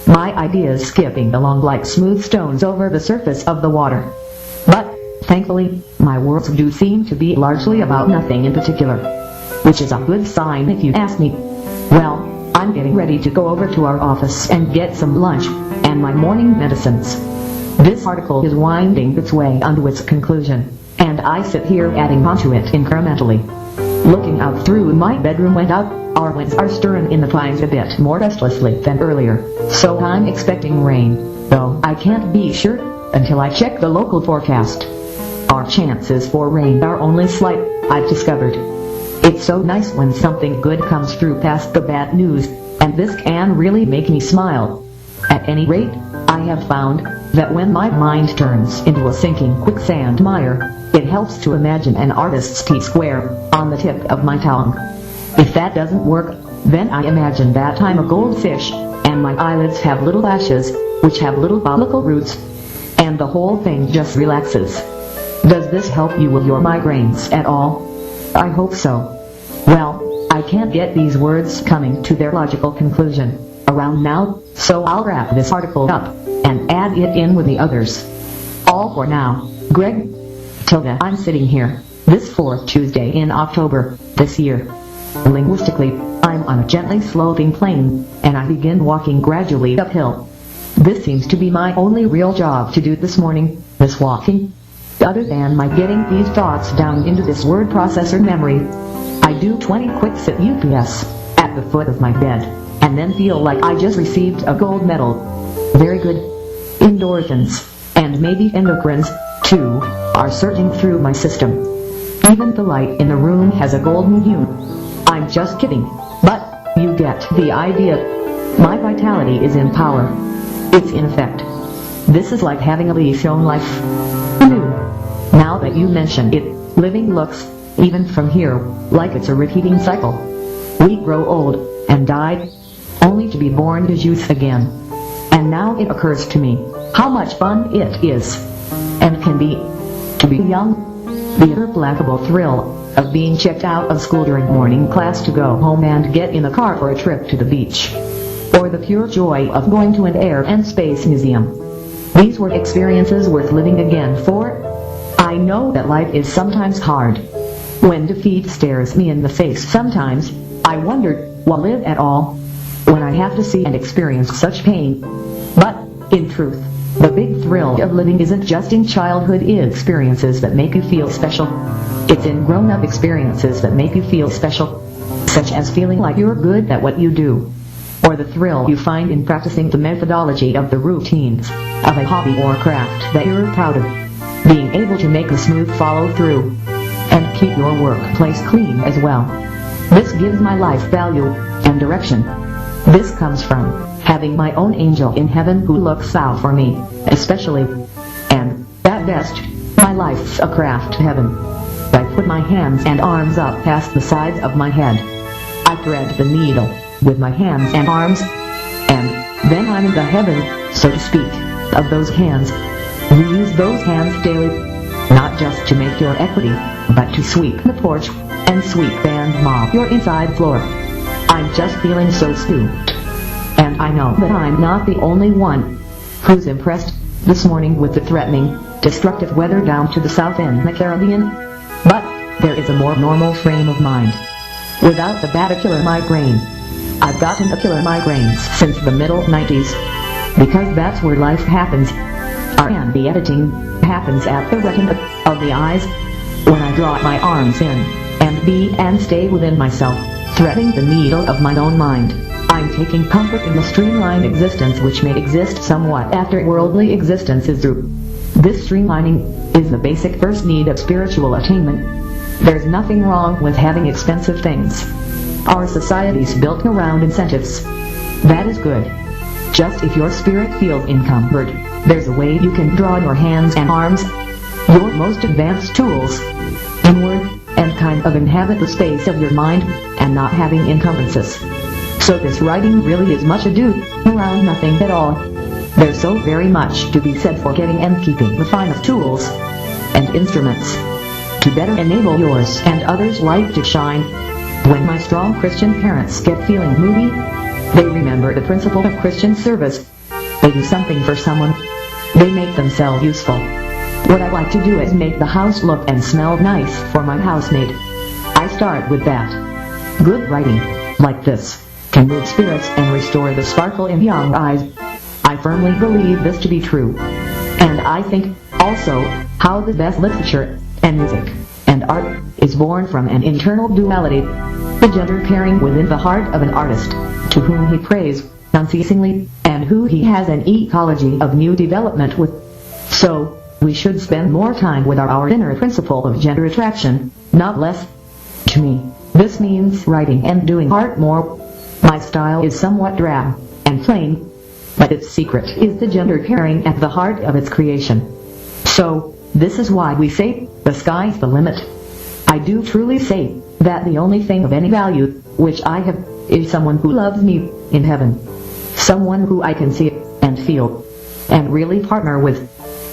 S1: My ideas skipping along like smooth stones over the surface of the water. But, thankfully, my words do seem to be largely about nothing in particular, which is a good sign if you ask me. Well, I'm getting ready to go over to our office and get some lunch and my morning medicines. This article is winding its way onto its conclusion, and I sit here adding onto it incrementally. Looking out through my bedroom window, our winds are stirring in the pines a bit more restlessly than earlier, so I'm expecting rain, though I can't be sure until I check the local forecast. Our chances for rain are only slight, I've discovered. It's so nice when something good comes through past the bad news, and this can really make me smile. At any rate, I have found that when my mind turns into a sinking quicksand mire, it helps to imagine an artist's T-square on the tip of my tongue. If that doesn't work, then I imagine that I'm a goldfish, and my eyelids have little lashes, which have little follicle roots, and the whole thing just relaxes. Does this help you with your migraines at all? I hope so. Well, I can't get these words coming to their logical conclusion around now, so I'll wrap this article up and add it in with the others. All for now, Greg. Tilda. I'm sitting here, this fourth Tuesday in October, this year. Linguistically, I'm on a gently sloping plane, and I begin walking gradually uphill. This seems to be my only real job to do this morning, this walking. Other than my getting these thoughts down into this word processor memory, I do 20 clicks at UPS, at the foot of my bed, and then feel like I just received a gold medal. Very good. Endorphins, and maybe endocrines, too, are surging through my system. Even the light in the room has a golden hue. I'm just kidding, but you get the idea. My vitality is in power. It's in effect. This is like having a lease on life. Who knew? Now that you mention it, living looks, even from here, like it's a repeating cycle. We grow old, and die, only to be born as youth again. And now it occurs to me, how much fun it is, and can be, to be young. The implacable thrill of being checked out of school during morning class to go home and get in the car for a trip to the beach. Or the pure joy of going to an air and space museum. These were experiences worth living again for. I know that life is sometimes hard. When defeat stares me in the face sometimes, I wonder, will I live at all? When I have to see and experience such pain. But, in truth, the big thrill of living isn't just in childhood experiences that make you feel special. It's in grown-up experiences that make you feel special. Such as feeling like you're good at what you do. Or the thrill you find in practicing the methodology of the routines of a hobby or craft that you're proud of. Being able to make a smooth follow-through. And keep your workplace clean as well. This gives my life value and direction. This comes from having my own angel in heaven who looks out for me, especially. And, at best, my life's a craft heaven. I put my hands and arms up past the sides of my head. I thread the needle with my hands and arms, and then I'm in the heaven, so to speak, of those hands. You use those hands daily, not just to make your equity, but to sweep the porch, and sweep and mop your inside floor. I'm just feeling so scooped. And I know that I'm not the only one who's impressed this morning with the threatening, destructive weather down to the south in the Caribbean. But there is a more normal frame of mind. Without the bad killer migraine. I've gotten a killer migraines since the middle 90s. Because that's where life happens. And the editing happens at the retina of the eyes. When I draw my arms in, and be and stay within myself, threading the needle of my own mind. I'm taking comfort in the streamlined existence which may exist somewhat after worldly existence is through. This streamlining is the basic first need of spiritual attainment. There's nothing wrong with having expensive things. Our society's built around incentives. That is good. Just if your spirit feels encumbered, there's a way you can draw your hands and arms, your most advanced tools, inward, and kind of inhabit the space of your mind, and not having encumbrances. So this writing really is much ado around nothing at all. There's so very much to be said for getting and keeping the finest tools and instruments to better enable yours and others' light to shine. When my strong Christian parents get feeling moody, they remember the principle of Christian service. They do something for someone. They make themselves useful. What I like to do is make the house look and smell nice for my housemate. I start with that. Good writing, like this, can move spirits and restore the sparkle in young eyes. I firmly believe this to be true. And I think, also, how the best literature, and music, and art, is born from an internal duality. The gender caring within the heart of an artist, to whom he prays, unceasingly, and who he has an ecology of new development with. So, we should spend more time with our inner principle of gender attraction, not less. To me, this means writing and doing art more. My style is somewhat drab and plain, but its secret is the gender caring at the heart of its creation. So, this is why we say, the sky's the limit. I do truly say that the only thing of any value, which I have, is someone who loves me in heaven. Someone who I can see and feel and really partner with.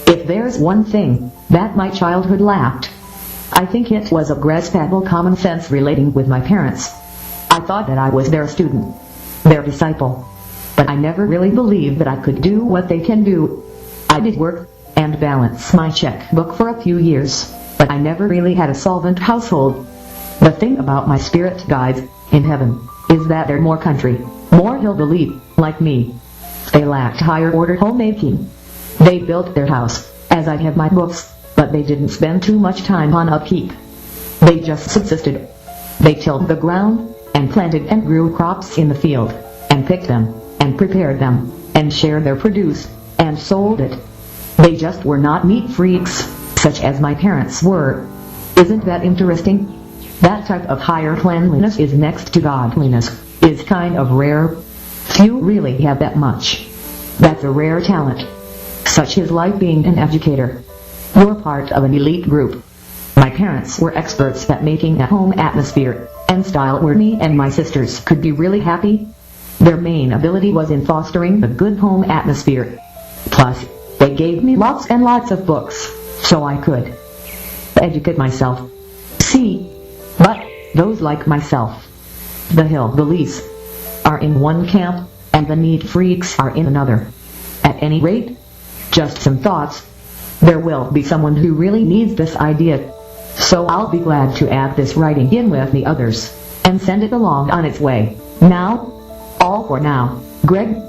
S1: If there's one thing that my childhood lacked, I think it was a graspable common sense relating with my parents. I thought that I was their student, their disciple. But I never really believed that I could do what they can do. I did work and balance my checkbook for a few years, but I never really had a solvent household. The thing about my spirit guides in heaven is that they're more country, more hillbilly, like me. They lacked higher order homemaking. They built their house, as I have my books, but they didn't spend too much time on upkeep. They just subsisted. They tilled the ground, and planted and grew crops in the field, and picked them, and prepared them, and shared their produce, and sold it. They just were not meat freaks, such as my parents were. Isn't that interesting? That type of higher cleanliness is next to godliness, is kind of rare. Few really have that much. That's a rare talent. Such is like being an educator. You're part of an elite group. My parents were experts at making a home atmosphere and style where me and my sisters could be really happy. Their main ability was in fostering a good home atmosphere. Plus, they gave me lots and lots of books, so I could educate myself. See? But those like myself, the hillbillies, are in one camp, and the neat freaks are in another. At any rate, just some thoughts. There will be someone who really needs this idea, so I'll be glad to add this writing in with the others, and send it along on its way. Now, all for now, Greg.